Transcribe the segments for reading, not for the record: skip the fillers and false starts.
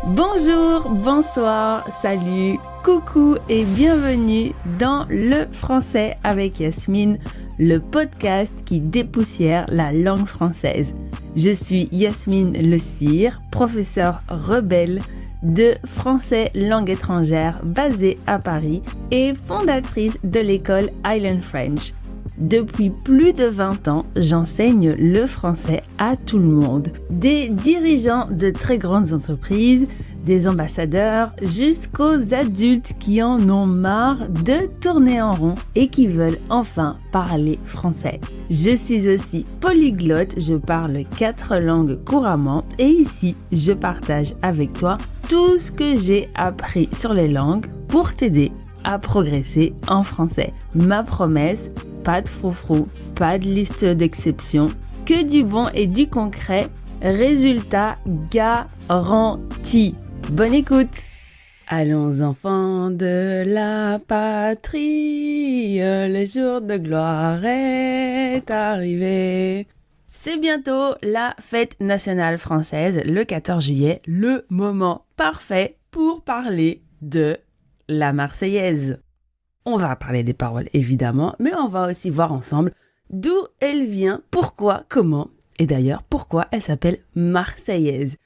Bonjour, bonsoir, salut, coucou et bienvenue dans Le Français avec Yasmine, le podcast qui dépoussière la langue française. Je suis Yasmine Le Cire, professeure rebelle de français langue étrangère basée à Paris et fondatrice de l'école Island French. Depuis plus de 20 ans, j'enseigne le français à tout le monde. Des dirigeants de très grandes entreprises, des ambassadeurs, jusqu'aux adultes qui en ont marre de tourner en rond et qui veulent enfin parler français. Je suis aussi polyglotte, je parle 4 langues couramment et ici, je partage avec toi tout ce que j'ai appris sur les langues pour t'aider à progresser en français. Ma promesse, pas de froufrou, pas de liste d'exception, que du bon et du concret, résultat garanti. Bonne écoute! Allons enfants de la patrie, le jour de gloire est arrivé. C'est bientôt la fête nationale française, le 14 juillet, le moment parfait pour parler de la Marseillaise. On va parler des paroles évidemment, mais on va aussi voir ensemble d'où elle vient, pourquoi, comment, et d'ailleurs pourquoi elle s'appelle Marseillaise.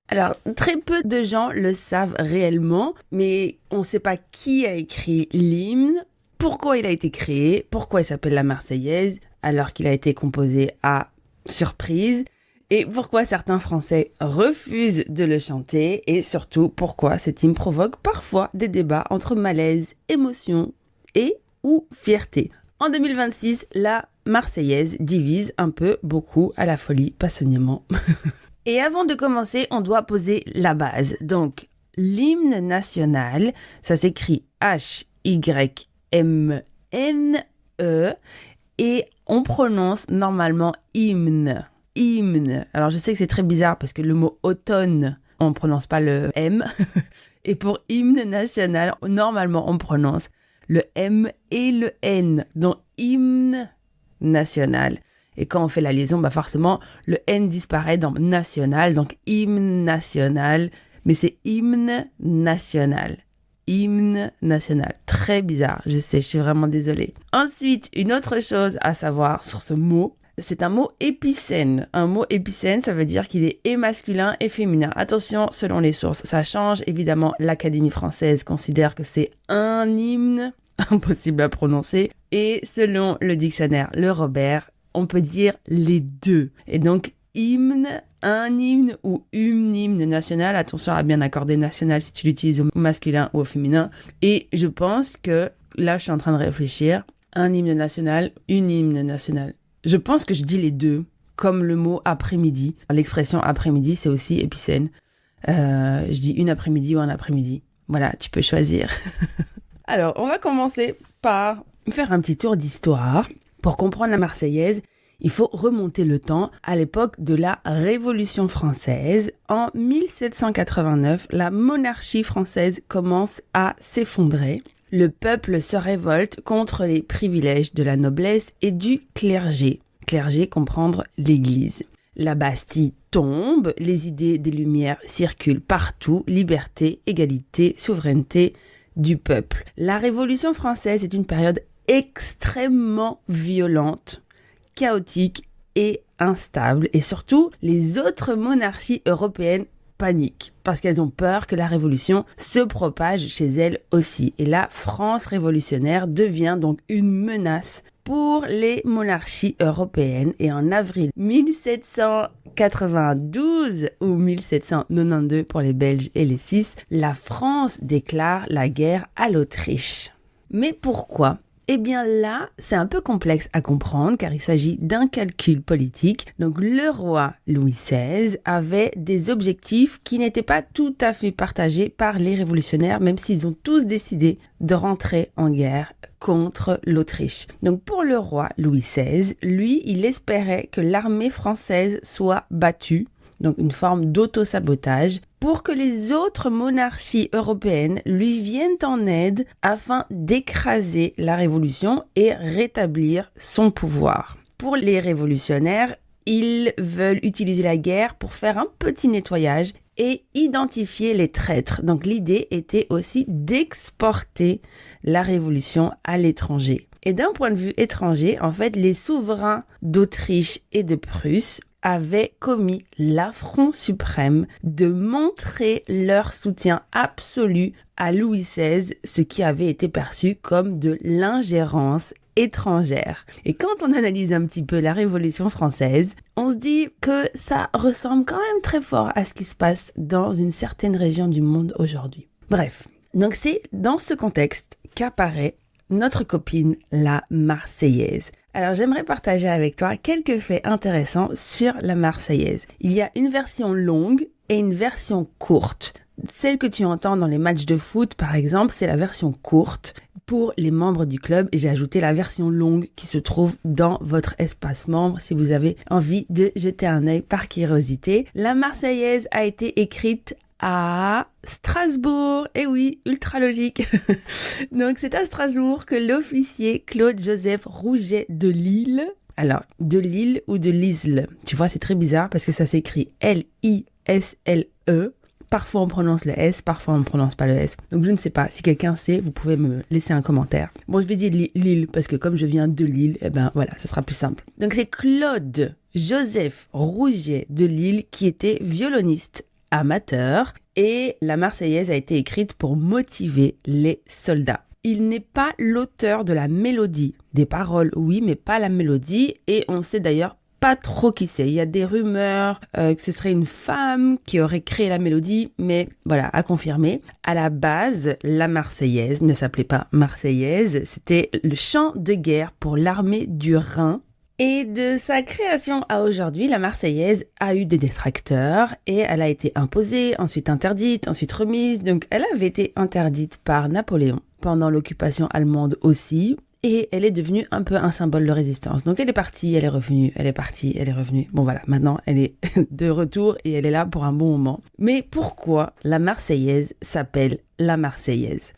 Alors, très peu de gens le savent réellement, mais on ne sait pas qui a écrit l'hymne, pourquoi il a été créé, pourquoi il s'appelle la Marseillaise, alors qu'il a été composé à surprise, et pourquoi certains Français refusent de le chanter, et surtout pourquoi cet hymne provoque parfois des débats entre malaise, émotion et ou fierté. En 2026, la Marseillaise divise un peu, beaucoup, à la folie, passionnément. Et avant de commencer, on doit poser la base. Donc, l'hymne national, ça s'écrit H-Y-M-N-E et on prononce normalement hymne. Hymne. Alors, je sais que c'est très bizarre parce que le mot automne, on ne prononce pas le M. Et pour hymne national, normalement, on prononce le M et le N. Donc, hymne national. Et quand on fait la liaison, forcément, le N disparaît dans national, donc hymne national, mais c'est hymne national. Hymne national. Très bizarre, je sais, je suis vraiment désolée. Ensuite, une autre chose à savoir sur ce mot, c'est un mot épicène. Un mot épicène, ça veut dire qu'il est et masculin et féminin. Attention, selon les sources, ça change. Évidemment, l'Académie française considère que c'est un hymne, impossible à prononcer. Et selon le dictionnaire Le Robert, on peut dire les deux. Et donc, hymne, un hymne ou une hymne national. Attention à bien accorder national si tu l'utilises au masculin ou au féminin. Et je pense que, là, je suis en train de réfléchir, un hymne national, une hymne nationale. Je pense que je dis les deux, comme le mot après-midi. L'expression après-midi, c'est aussi épicène. Je dis une après-midi ou un après-midi. Voilà, tu peux choisir. Alors, on va commencer par faire un petit tour d'histoire. Pour comprendre la Marseillaise, il faut remonter le temps à l'époque de la Révolution française. En 1789, la monarchie française commence à s'effondrer. Le peuple se révolte contre les privilèges de la noblesse et du clergé. Clergé, comprendre l'Église. La Bastille tombe, les idées des Lumières circulent partout, liberté, égalité, souveraineté du peuple. La Révolution française est une période extrêmement violente, chaotique et instable. Et surtout, les autres monarchies européennes paniquent parce qu'elles ont peur que la révolution se propage chez elles aussi. Et la France révolutionnaire devient donc une menace pour les monarchies européennes. Et en avril 1792 ou 1792 pour les Belges et les Suisses, la France déclare la guerre à l'Autriche. Mais pourquoi ? Eh bien là, c'est un peu complexe à comprendre car il s'agit d'un calcul politique. Donc le roi Louis XVI avait des objectifs qui n'étaient pas tout à fait partagés par les révolutionnaires, même s'ils ont tous décidé de rentrer en guerre contre l'Autriche. Donc pour le roi Louis XVI, lui, il espérait que l'armée française soit battue, donc une forme d'auto-sabotage, pour que les autres monarchies européennes lui viennent en aide afin d'écraser la révolution et rétablir son pouvoir. Pour les révolutionnaires, Ils veulent utiliser la guerre pour faire un petit nettoyage et identifier les traîtres. Donc l'idée était aussi d'exporter la révolution à l'étranger. Et d'un point de vue étranger, en fait, les souverains d'Autriche et de Prusse avaient commis l'affront suprême de montrer leur soutien absolu à Louis XVI, ce qui avait été perçu comme de l'ingérence étrangère. Et quand on analyse un petit peu la Révolution française, on se dit que ça ressemble quand même très fort à ce qui se passe dans une certaine région du monde aujourd'hui. Bref, donc c'est dans ce contexte qu'apparaît notre copine la Marseillaise. Alors j'aimerais partager avec toi quelques faits intéressants sur la Marseillaise. Il y a une version longue et une version courte. Celle que tu entends dans les matchs de foot, par exemple, c'est la version courte pour les membres du club. Et j'ai ajouté la version longue qui se trouve dans votre espace membre si vous avez envie de jeter un œil par curiosité. La Marseillaise a été écrite à Strasbourg. Eh oui, ultra logique. Donc c'est à Strasbourg que l'officier Claude-Joseph Rouget de Lille, alors de Lille ou de Lisle, tu vois c'est très bizarre parce que ça s'écrit L-I-S-L-E. Parfois on prononce le S, parfois on ne prononce pas le S. Donc je ne sais pas, si quelqu'un sait, vous pouvez me laisser un commentaire. Bon, je vais dire Lille parce que comme je viens de Lille, eh ben voilà, ça sera plus simple. Donc c'est Claude-Joseph Rouget de Lille qui était violoniste amateur et la Marseillaise a été écrite pour motiver les soldats. Il n'est pas l'auteur de la mélodie. Des paroles, oui, mais pas la mélodie. Et on sait d'ailleurs pas trop qui c'est. Il y a des rumeurs que ce serait une femme qui aurait créé la mélodie, mais voilà, à confirmer. À la base, la Marseillaise ne s'appelait pas Marseillaise, c'était le chant de guerre pour l'armée du Rhin. Et de sa création à aujourd'hui, la Marseillaise a eu des détracteurs et elle a été imposée, ensuite interdite, ensuite remise. Donc elle avait été interdite par Napoléon pendant l'occupation allemande aussi. Et elle est devenue un peu un symbole de résistance. Donc elle est partie, elle est revenue, elle est partie, elle est revenue. Bon voilà, maintenant elle est de retour et elle est là pour un bon moment. Mais pourquoi la Marseillaise s'appelle la Marseillaise ?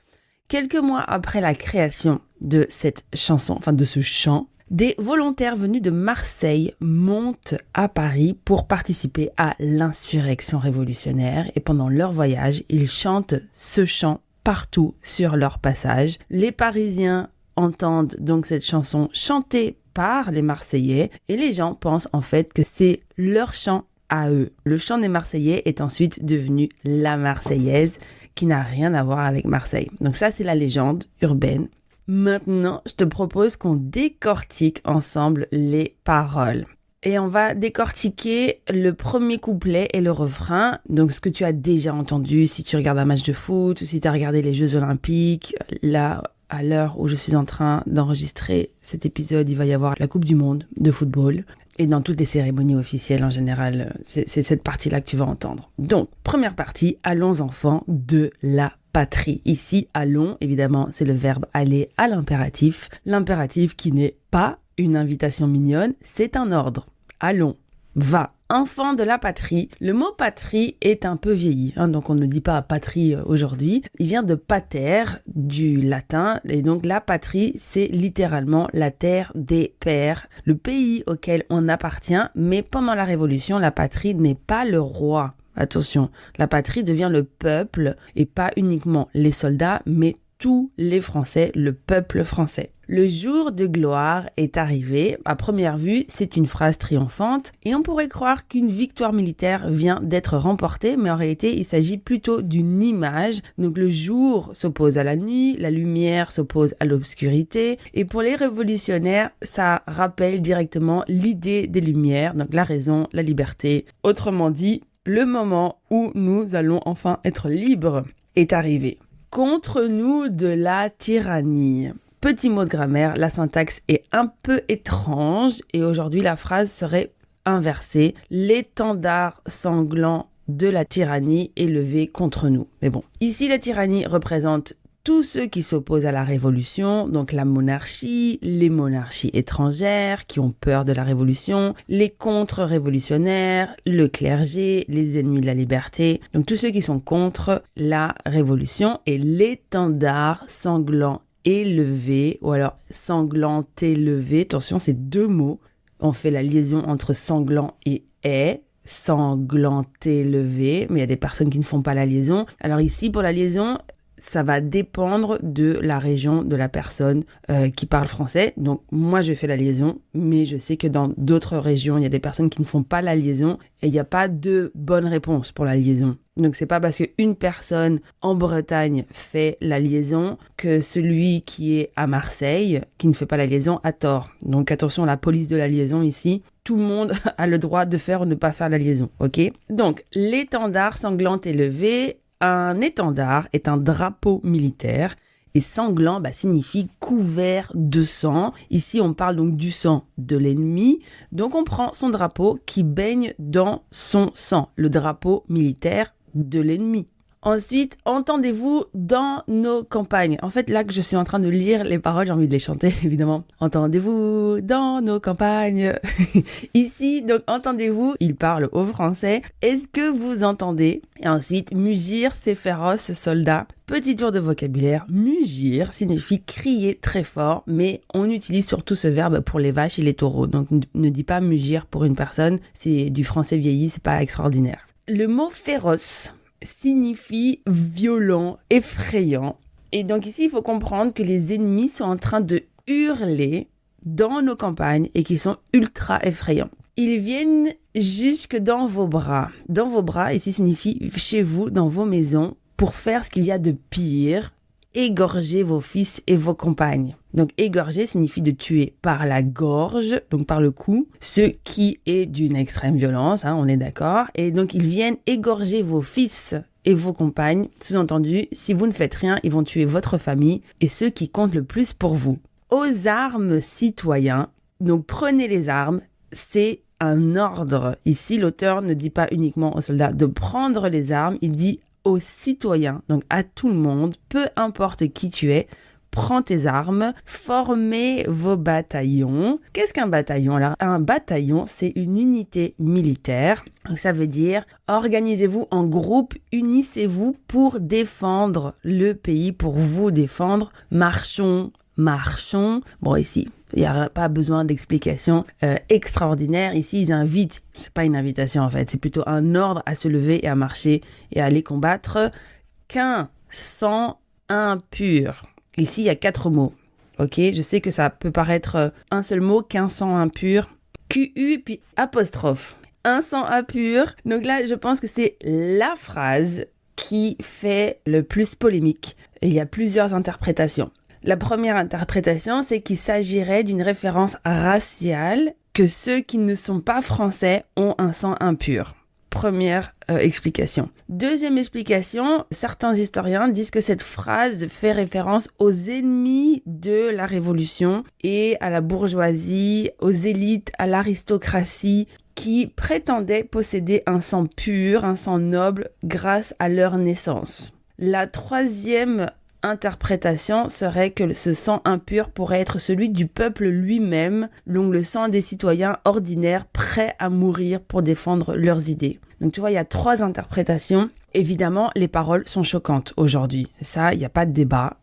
Quelques mois après la création de cette chanson, enfin de ce chant, des volontaires venus de Marseille montent à Paris pour participer à l'insurrection révolutionnaire et pendant leur voyage, ils chantent ce chant partout sur leur passage. Les Parisiens entendent donc cette chanson chantée par les Marseillais et les gens pensent en fait que c'est leur chant à eux. Le chant des Marseillais est ensuite devenu la Marseillaise qui n'a rien à voir avec Marseille. Donc ça c'est la légende urbaine. Maintenant, je te propose qu'on décortique ensemble les paroles. Et on va décortiquer le premier couplet et le refrain. Donc, ce que tu as déjà entendu si tu regardes un match de foot ou si tu as regardé les Jeux Olympiques. Là, à l'heure où je suis en train d'enregistrer cet épisode, il va y avoir la Coupe du Monde de football. Et dans toutes les cérémonies officielles, en général, c'est cette partie-là que tu vas entendre. Donc, première partie, allons enfants de la patrie. Ici, allons, évidemment, c'est le verbe aller à l'impératif. L'impératif qui n'est pas une invitation mignonne, c'est un ordre. Allons, va. Enfant de la patrie. Le mot patrie est un peu vieilli, donc on ne dit pas patrie aujourd'hui. Il vient de pater, du latin, et donc la patrie, c'est littéralement la terre des pères, le pays auquel on appartient, mais pendant la Révolution, la patrie n'est pas le roi. Attention, la patrie devient le peuple, et pas uniquement les soldats, mais tous les Français, le peuple français. Le jour de gloire est arrivé. À première vue, c'est une phrase triomphante et on pourrait croire qu'une victoire militaire vient d'être remportée, mais en réalité, il s'agit plutôt d'une image. Donc le jour s'oppose à la nuit, la lumière s'oppose à l'obscurité et pour les révolutionnaires, ça rappelle directement l'idée des lumières, donc la raison, la liberté. Autrement dit, le moment où nous allons enfin être libres est arrivé. Contre nous de la tyrannie. Petit mot de grammaire, la syntaxe est un peu étrange et aujourd'hui la phrase serait inversée. L'étendard sanglant de la tyrannie est levé contre nous. Mais bon, ici la tyrannie représente tous ceux qui s'opposent à la révolution, donc la monarchie, les monarchies étrangères qui ont peur de la révolution, les contre-révolutionnaires, le clergé, les ennemis de la liberté, donc tous ceux qui sont contre la révolution et l'étendard sanglant élevé, ou alors sanglant élevé, attention c'est deux mots, On fait la liaison entre sanglant et est, sanglanté, levé, mais il y a des personnes qui ne font pas la liaison. Alors ici, pour la liaison, ça va dépendre de la région de la personne qui parle français. Donc moi, je fais la liaison, mais je sais que dans d'autres régions, il y a des personnes qui ne font pas la liaison et il n'y a pas de bonne réponse pour la liaison. Donc c'est pas parce qu'une personne en Bretagne fait la liaison que celui qui est à Marseille, qui ne fait pas la liaison, a tort. Donc attention à la police de la liaison ici. Tout le monde a le droit de faire ou ne pas faire la liaison, ok? Donc l'étendard sanglant est levé. Un étendard est un drapeau militaire et sanglant signifie couvert de sang. Ici, on parle donc du sang de l'ennemi. Donc, on prend son drapeau qui baigne dans son sang, le drapeau militaire de l'ennemi. Ensuite, entendez-vous dans nos campagnes. En fait, là que je suis en train de lire les paroles, j'ai envie de les chanter, évidemment. Entendez-vous dans nos campagnes. Ici, donc, entendez-vous, il parle au français. Est-ce que vous entendez? Et ensuite, mugir, c'est féroce, soldat. Petit tour de vocabulaire. Mugir signifie crier très fort, mais on utilise surtout ce verbe pour les vaches et les taureaux. Donc, ne dis pas mugir pour une personne. C'est du français vieilli, c'est pas extraordinaire. Le mot féroce signifie violent, effrayant. Et donc ici, il faut comprendre que les ennemis sont en train de hurler dans nos campagnes et qu'ils sont ultra effrayants. Ils viennent jusque dans vos bras. Dans vos bras, ici signifie chez vous, dans vos maisons, pour faire ce qu'il y a de pire, égorger vos fils et vos compagnes. Donc égorger signifie de tuer par la gorge, donc par le cou, ce qui est d'une extrême violence, on est d'accord. Et donc ils viennent égorger vos fils et vos compagnes. Sous-entendu, si vous ne faites rien, ils vont tuer votre famille et ceux qui comptent le plus pour vous. Aux armes, citoyens. Donc prenez les armes, c'est un ordre. Ici, l'auteur ne dit pas uniquement aux soldats de prendre les armes, il dit aux citoyens, donc à tout le monde, peu importe qui tu es, prends tes armes, formez vos bataillons. Qu'est-ce qu'un bataillon? Alors, un bataillon, c'est une unité militaire. Donc, ça veut dire, organisez-vous en groupe, unissez-vous pour défendre le pays, pour vous défendre. Marchons. Bon, ici, il n'y a pas besoin d'explication extraordinaire. Ici, ils invitent. C'est pas une invitation, en fait. C'est plutôt un ordre à se lever et à marcher et à aller combattre. Qu'un sang impur. Ici, il y a 4 mots. Ok, je sais que ça peut paraître un seul mot, qu'un sang impur. QU puis apostrophe. Un sang impur. Donc là, je pense que c'est la phrase qui fait le plus polémique. Et il y a plusieurs interprétations. La première interprétation, c'est qu'il s'agirait d'une référence raciale, que ceux qui ne sont pas français ont un sang impur. Première explication. Deuxième explication, certains historiens disent que cette phrase fait référence aux ennemis de la Révolution et à la bourgeoisie, aux élites, à l'aristocratie qui prétendaient posséder un sang pur, un sang noble grâce à leur naissance. La troisième interprétation serait que ce sang impur pourrait être celui du peuple lui-même, donc le sang des citoyens ordinaires prêts à mourir pour défendre leurs idées. Donc tu vois, il y a 3 interprétations. Évidemment, les paroles sont choquantes aujourd'hui. Ça, il n'y a pas de débat.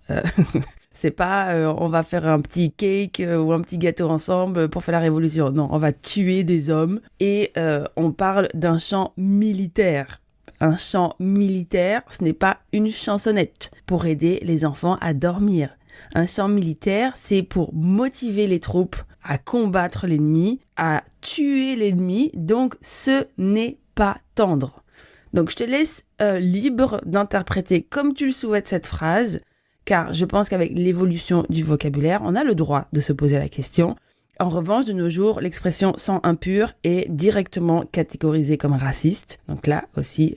C'est pas on va faire un petit cake ou un petit gâteau ensemble pour faire la révolution. Non, on va tuer des hommes et on parle d'un chant militaire. Un chant militaire, ce n'est pas une chansonnette pour aider les enfants à dormir. Un chant militaire, c'est pour motiver les troupes à combattre l'ennemi, à tuer l'ennemi. Donc, ce n'est pas tendre. Donc, je te laisse libre d'interpréter comme tu le souhaites cette phrase, car je pense qu'avec l'évolution du vocabulaire, on a le droit de se poser la question. En revanche, de nos jours, l'expression sang impur est directement catégorisée comme raciste. Donc là aussi,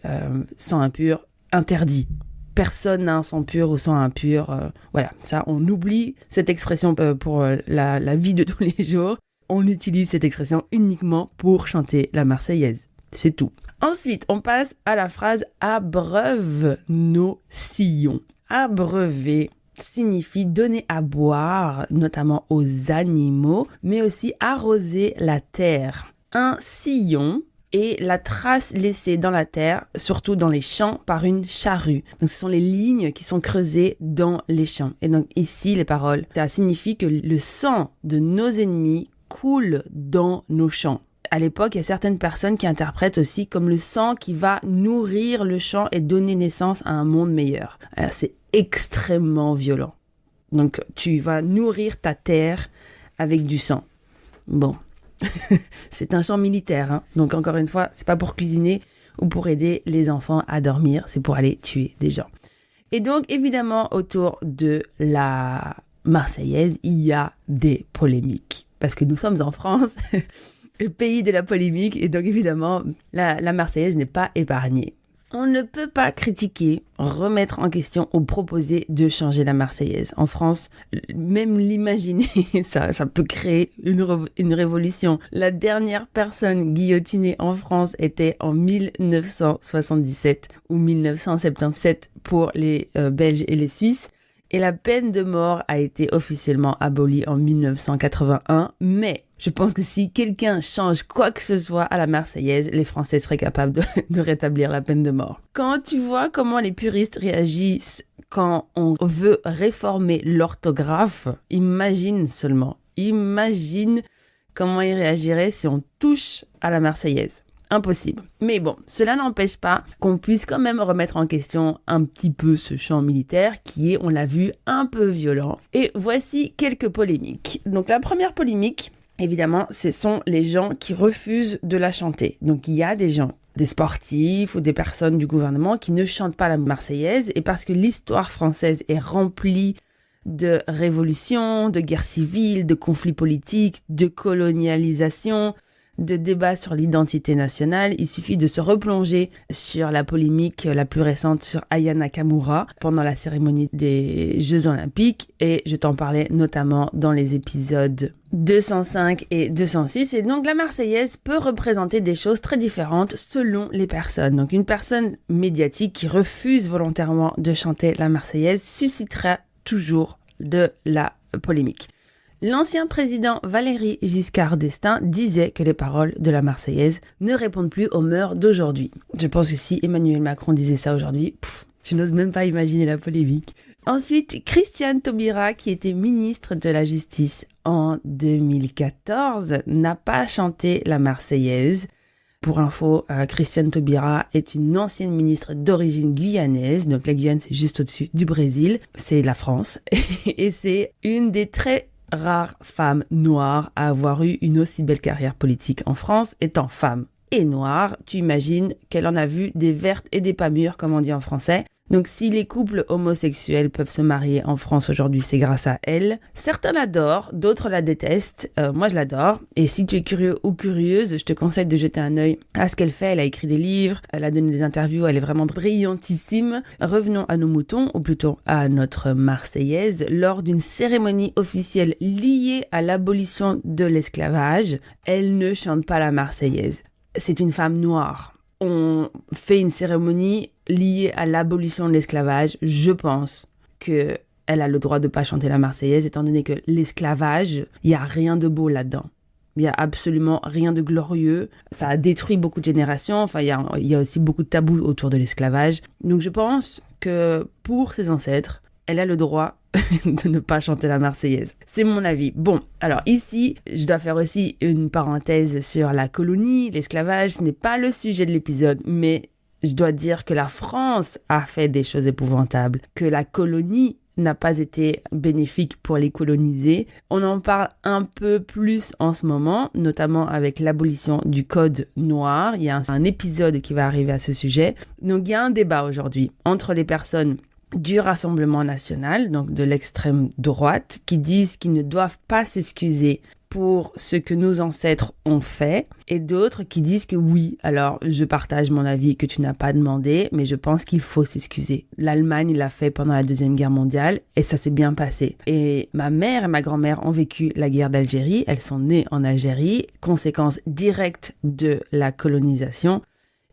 sang impur, interdit. Personne n'a un sang pur ou sang impur. Voilà, ça, on oublie cette expression pour la vie de tous les jours. On utilise cette expression uniquement pour chanter la Marseillaise. C'est tout. Ensuite, on passe à la phrase « abreuve nos sillons ». Abreuver signifie donner à boire, notamment aux animaux, mais aussi arroser la terre. Un sillon est la trace laissée dans la terre, surtout dans les champs, par une charrue. Donc ce sont les lignes qui sont creusées dans les champs. Et donc ici, les paroles, ça signifie que le sang de nos ennemis coule dans nos champs. À l'époque, il y a certaines personnes qui interprètent aussi comme le sang qui va nourrir le champ et donner naissance à un monde meilleur. Alors, c'est extrêmement violent. Donc, tu vas nourrir ta terre avec du sang. Bon, c'est un champ militaire, hein. Donc encore une fois, c'est pas pour cuisiner ou pour aider les enfants à dormir, c'est pour aller tuer des gens. Et donc, évidemment, autour de la Marseillaise, il y a des polémiques. Parce que nous sommes en France, le pays de la polémique, et donc évidemment, la Marseillaise n'est pas épargnée. On ne peut pas critiquer, remettre en question ou proposer de changer la Marseillaise. En France, même l'imaginer, ça peut créer une révolution. La dernière personne guillotinée en France était en 1977 ou 1977 pour les Belges et les Suisses. Et la peine de mort a été officiellement abolie en 1981. Mais je pense que si quelqu'un change quoi que ce soit à la Marseillaise, les Français seraient capables de rétablir la peine de mort. Quand tu vois comment les puristes réagissent quand on veut réformer l'orthographe, imagine comment ils réagiraient si on touche à la Marseillaise. Impossible. Mais bon, cela n'empêche pas qu'on puisse quand même remettre en question un petit peu ce champ militaire qui est, on l'a vu, un peu violent. Et voici quelques polémiques. Donc la première polémique, évidemment, ce sont les gens qui refusent de la chanter. Donc il y a des gens, des sportifs ou des personnes du gouvernement qui ne chantent pas la Marseillaise et parce que l'histoire française est remplie de révolutions, de guerres civiles, de conflits politiques, de colonialisation, de débats sur l'identité nationale, il suffit de se replonger sur la polémique la plus récente sur Aya Nakamura pendant la cérémonie des Jeux Olympiques et je t'en parlais notamment dans les épisodes 205 et 206 et donc la Marseillaise peut représenter des choses très différentes selon les personnes. Donc une personne médiatique qui refuse volontairement de chanter la Marseillaise suscitera toujours de la polémique. L'ancien président Valéry Giscard d'Estaing disait que les paroles de la Marseillaise ne répondent plus aux mœurs d'aujourd'hui. Je pense que si Emmanuel Macron disait ça aujourd'hui, je n'ose même pas imaginer la polémique. Ensuite, Christiane Taubira, qui était ministre de la Justice en 2014, n'a pas chanté la Marseillaise. Pour info, Christiane Taubira est une ancienne ministre d'origine guyanaise. Donc la Guyane, c'est juste au-dessus du Brésil. C'est la France. Et c'est une des très rare femme noire à avoir eu une aussi belle carrière politique en France, étant femme et noire. Tu imagines qu'elle en a vu des vertes et des pas mûres, comme on dit en français. Donc si les couples homosexuels peuvent se marier en France aujourd'hui, c'est grâce à elle. Certains l'adorent, d'autres la détestent. Moi, je l'adore. Et si tu es curieux ou curieuse, je te conseille de jeter un œil à ce qu'elle fait. Elle a écrit des livres, elle a donné des interviews, elle est vraiment brillantissime. Revenons à nos moutons, ou plutôt à notre Marseillaise. Lors d'une cérémonie officielle liée à l'abolition de l'esclavage, elle ne chante pas la Marseillaise. C'est une femme noire. On fait une cérémonie liée à l'abolition de l'esclavage. Je pense qu'elle a le droit de pas chanter la Marseillaise, étant donné que l'esclavage, il n'y a rien de beau là-dedans. Il n'y a absolument rien de glorieux. Ça a détruit beaucoup de générations. Enfin, il y a aussi beaucoup de tabous autour de l'esclavage. Donc, je pense que pour ses ancêtres, elle a le droit de ne pas chanter la Marseillaise. C'est mon avis. Bon, alors ici, je dois faire aussi une parenthèse sur la colonie, l'esclavage. Ce n'est pas le sujet de l'épisode, mais je dois dire que la France a fait des choses épouvantables, que la colonie n'a pas été bénéfique pour les colonisés. On en parle un peu plus en ce moment, notamment avec l'abolition du code noir. Il y a un épisode qui va arriver à ce sujet. Donc il y a un débat aujourd'hui entre les personnes du Rassemblement national, donc de l'extrême droite, qui disent qu'ils ne doivent pas s'excuser pour ce que nos ancêtres ont fait, et d'autres qui disent que oui, alors je partage mon avis que tu n'as pas demandé, mais je pense qu'il faut s'excuser. L'Allemagne l'a fait pendant la Deuxième Guerre mondiale, et ça s'est bien passé. Et ma mère et ma grand-mère ont vécu la guerre d'Algérie, elles sont nées en Algérie, conséquence directe de la colonisation.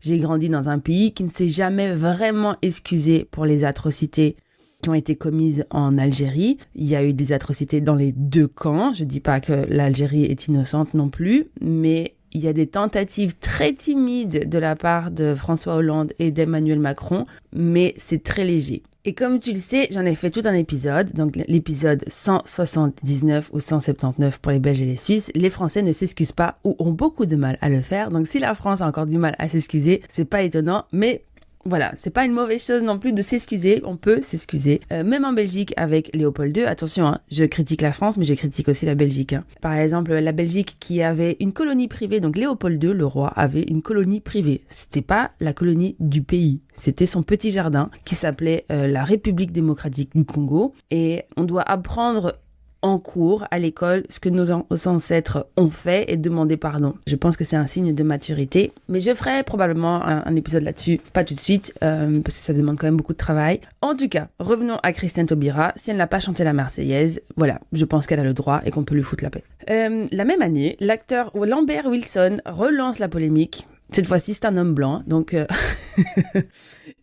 J'ai grandi dans un pays qui ne s'est jamais vraiment excusé pour les atrocités qui ont été commises en Algérie. Il y a eu des atrocités dans les deux camps. Je dis pas que l'Algérie est innocente non plus, mais Il y a des tentatives très timides de la part de François Hollande et d'Emmanuel Macron, mais c'est très léger. Et comme tu le sais, j'en ai fait tout un épisode, donc l'épisode 179 ou 179 pour les Belges et les Suisses. Les Français ne s'excusent pas ou ont beaucoup de mal à le faire. Donc si la France a encore du mal à s'excuser, c'est pas étonnant, mais voilà, c'est pas une mauvaise chose non plus de s'excuser, on peut s'excuser. Même en Belgique avec Léopold II, attention, hein, je critique la France, mais je critique aussi la Belgique. Hein. Par exemple, la Belgique qui avait une colonie privée, donc Léopold II, le roi, avait une colonie privée. C'était pas la colonie du pays, c'était son petit jardin qui s'appelait la République démocratique du Congo. Et on doit apprendre en cours, à l'école, ce que nos ancêtres ont fait et demander pardon. Je pense que c'est un signe de maturité. Mais je ferai probablement un épisode là-dessus, pas tout de suite, parce que ça demande quand même beaucoup de travail. En tout cas, revenons à Christiane Taubira. Si elle n'a pas chanté la Marseillaise, voilà, je pense qu'elle a le droit et qu'on peut lui foutre la paix. La même année, l'acteur Lambert Wilson relance la polémique. Cette fois-ci, c'est un homme blanc, donc...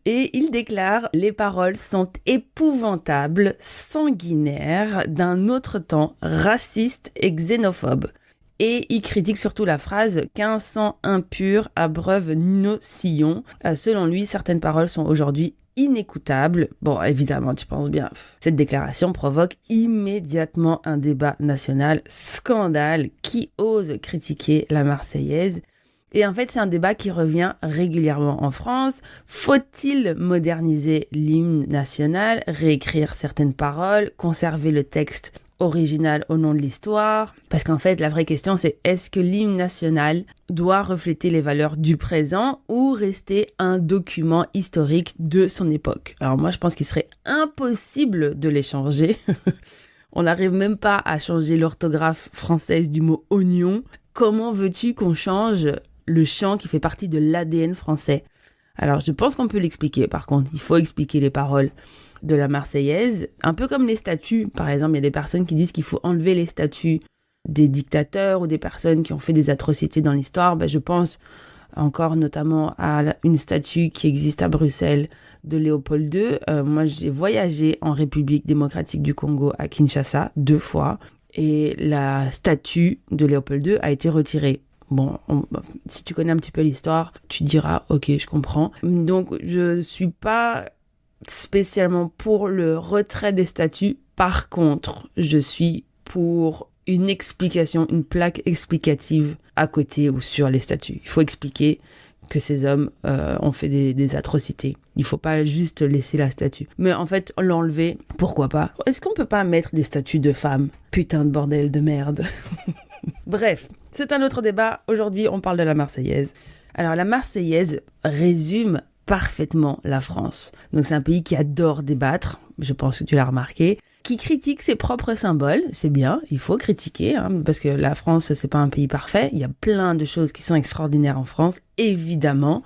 Et il déclare « Les paroles sont épouvantables, sanguinaires, d'un autre temps, racistes et xénophobes. » Et il critique surtout la phrase « Qu'un sang impur abreuve nos sillons ». Selon lui, certaines paroles sont aujourd'hui inécoutables. Bon, évidemment, tu penses bien. Cette déclaration provoque immédiatement un débat national. Scandale. Qui ose critiquer la Marseillaise ? Et en fait, c'est un débat qui revient régulièrement en France. Faut-il moderniser l'hymne national, réécrire certaines paroles, conserver le texte original au nom de l'histoire? Parce qu'en fait, la vraie question, c'est est-ce que l'hymne national doit refléter les valeurs du présent ou rester un document historique de son époque? Alors moi, je pense qu'il serait impossible de les changer. On n'arrive même pas à changer l'orthographe française du mot oignon. Comment veux-tu qu'on change le chant qui fait partie de l'ADN français? Alors, je pense qu'on peut l'expliquer. Par contre, il faut expliquer les paroles de la Marseillaise. Un peu comme les statues. Par exemple, il y a des personnes qui disent qu'il faut enlever les statues des dictateurs ou des personnes qui ont fait des atrocités dans l'histoire. Je pense encore notamment à une statue qui existe à Bruxelles de Léopold II. Moi, j'ai voyagé en République démocratique du Congo à Kinshasa 2 fois. Et la statue de Léopold II a été retirée. Bon, si tu connais un petit peu l'histoire, tu diras « Ok, je comprends ». Donc, je suis pas spécialement pour le retrait des statues. Par contre, je suis pour une explication, une plaque explicative à côté ou sur les statues. Il faut expliquer que ces hommes ont fait des atrocités. Il faut pas juste laisser la statue. Mais en fait, l'enlever, pourquoi pas? Est-ce qu'on peut pas mettre des statues de femmes? Putain de bordel de merde. Bref, c'est un autre débat. Aujourd'hui, on parle de la Marseillaise. Alors, la Marseillaise résume parfaitement la France. Donc, c'est un pays qui adore débattre, je pense que tu l'as remarqué, qui critique ses propres symboles. C'est bien, il faut critiquer, hein, parce que la France, c'est pas un pays parfait. Il y a plein de choses qui sont extraordinaires en France, évidemment.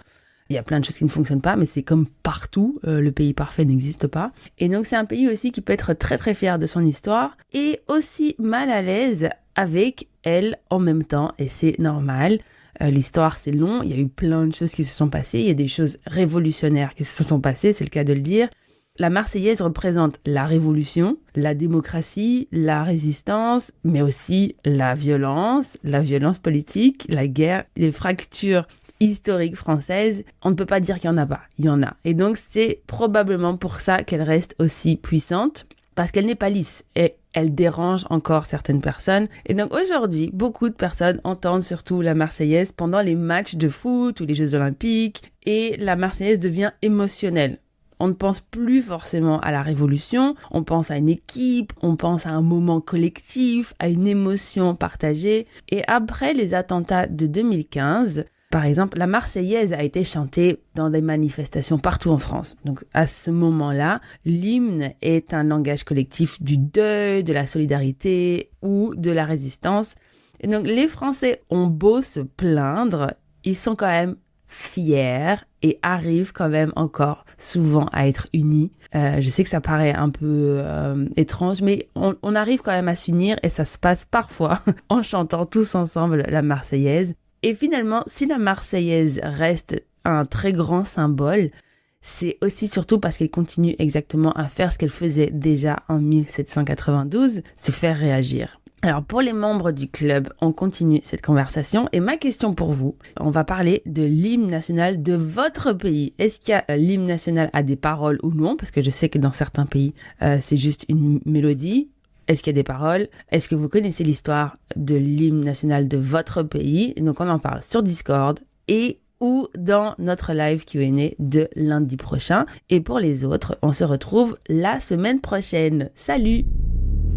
Il y a plein de choses qui ne fonctionnent pas, mais c'est comme partout, le pays parfait n'existe pas. Et donc, c'est un pays aussi qui peut être très très fier de son histoire et aussi mal à l'aise avec elle en même temps, et c'est normal. L'histoire, c'est long, il y a eu plein de choses qui se sont passées, il y a des choses révolutionnaires qui se sont passées, c'est le cas de le dire. La Marseillaise représente la révolution, la démocratie, la résistance, mais aussi la violence politique, la guerre, les fractures historiques françaises. On ne peut pas dire qu'il n'y en a pas, il y en a. Et donc, c'est probablement pour ça qu'elle reste aussi puissante, parce qu'elle n'est pas lisse et elle dérange encore certaines personnes. Et donc aujourd'hui, beaucoup de personnes entendent surtout la Marseillaise pendant les matchs de foot ou les Jeux Olympiques, et la Marseillaise devient émotionnelle. On ne pense plus forcément à la Révolution, on pense à une équipe, on pense à un moment collectif, à une émotion partagée. Et après les attentats de 2015, par exemple, la Marseillaise a été chantée dans des manifestations partout en France. Donc à ce moment-là, l'hymne est un langage collectif du deuil, de la solidarité ou de la résistance. Et donc les Français ont beau se plaindre, ils sont quand même fiers et arrivent quand même encore souvent à être unis. Je sais que ça paraît un peu étrange, mais on arrive quand même à s'unir, et ça se passe parfois en chantant tous ensemble la Marseillaise. Et finalement, si la Marseillaise reste un très grand symbole, c'est aussi surtout parce qu'elle continue exactement à faire ce qu'elle faisait déjà en 1792, c'est faire réagir. Alors pour les membres du club, on continue cette conversation et ma question pour vous, on va parler de l'hymne national de votre pays. Est-ce qu'il y a l'hymne national a des paroles ou non? Parce que je sais que dans certains pays, c'est juste une mélodie. Est-ce qu'il y a des paroles? Est-ce que vous connaissez l'histoire de l'hymne national de votre pays? Et donc on en parle sur Discord et ou dans notre live Q&A de lundi prochain. Et pour les autres, on se retrouve la semaine prochaine. Salut!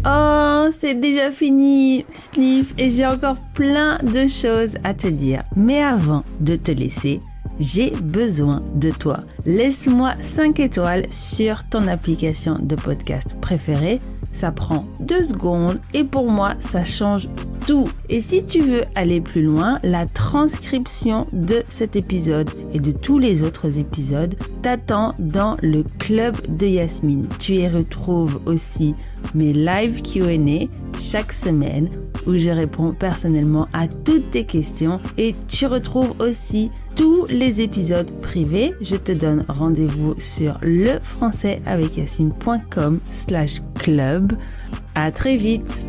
Oh, c'est déjà fini, Sniff, et j'ai encore plein de choses à te dire. Mais avant de te laisser, j'ai besoin de toi. Laisse-moi 5 étoiles sur ton application de podcast préférée. Ça prend 2 secondes et pour moi, ça change tout. Et si tu veux aller plus loin, la transcription de cet épisode et de tous les autres épisodes t'attend dans le club de Yasmine. Tu y retrouves aussi mes live Q&A chaque semaine où je réponds personnellement à toutes tes questions et tu retrouves aussi tous les épisodes privés. Je te donne rendez-vous sur lefrançaisavecyasmine.com/club. À très vite!